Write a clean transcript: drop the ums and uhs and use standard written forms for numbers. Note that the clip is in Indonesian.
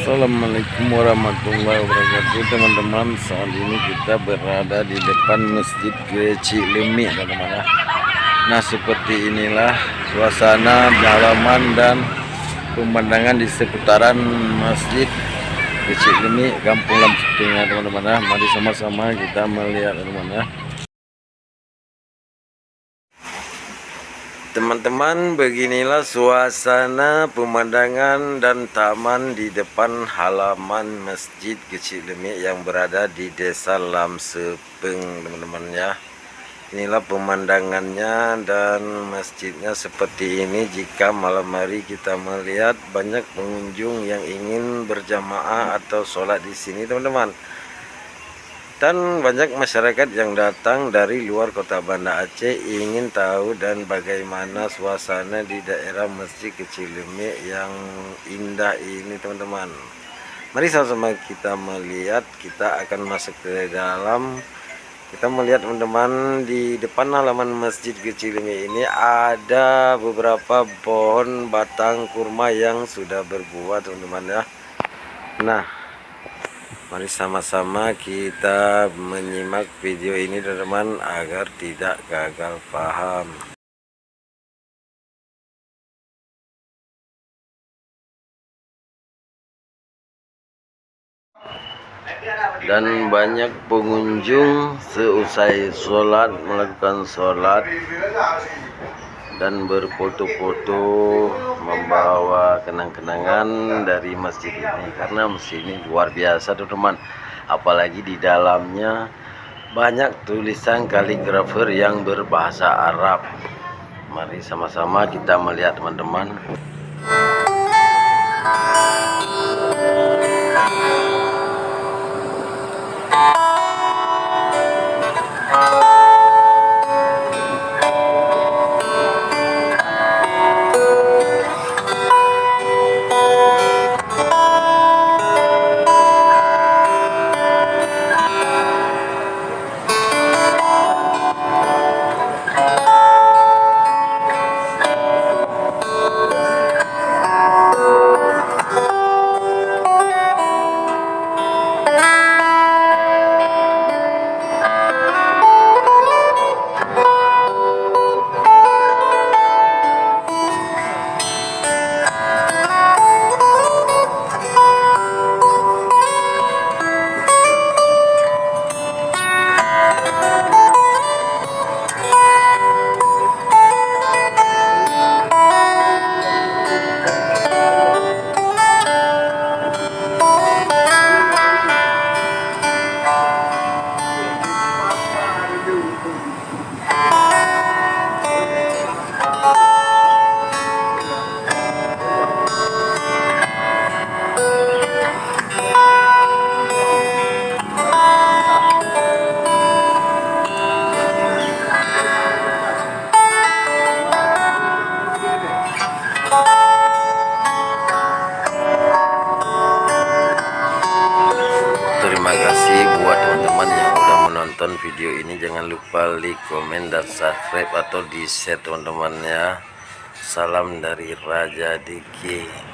Assalamualaikum warahmatullahi wabarakatuh, teman-teman. Saat ini kita berada di depan Masjid Cilimi, teman-teman. Nah, seperti inilah suasana halaman dan pemandangan di seputaran Masjid Cilimi, Kampung Lamputingnya, teman-teman. Mari sama-sama kita melihat, teman-teman. Teman-teman, beginilah suasana pemandangan dan taman di depan halaman Masjid Cilimi yang berada di Desa Lamsepeng, teman-teman ya. Inilah pemandangannya dan masjidnya seperti ini. Jika malam hari kita melihat banyak pengunjung yang ingin berjamaah atau sholat di sini, teman-teman. Dan banyak masyarakat yang datang dari luar kota Banda Aceh ingin tahu dan bagaimana suasana di daerah Masjid Cilimi yang indah ini, teman-teman. Mari sama-sama kita melihat. Kita akan masuk ke dalam. Kita melihat, teman-teman, di depan halaman Masjid Cilimi ini ada beberapa pohon batang kurma yang sudah berbuah, teman-teman ya. Nah, mari sama-sama kita menyimak video ini, teman-teman, agar tidak gagal paham. Dan banyak pengunjung seusai sholat melakukan sholat dan berfoto-foto membawa kenang-kenangan dari masjid ini, karena masjid ini luar biasa, teman-teman. Apalagi di dalamnya banyak tulisan kaligrafer yang berbahasa Arab. Mari sama-sama kita melihat, teman-teman. Terima kasih buat teman-teman yang udah menonton video ini. Jangan lupa like, komen, dan subscribe atau di share, teman-teman ya. Salam dari Raja Diki.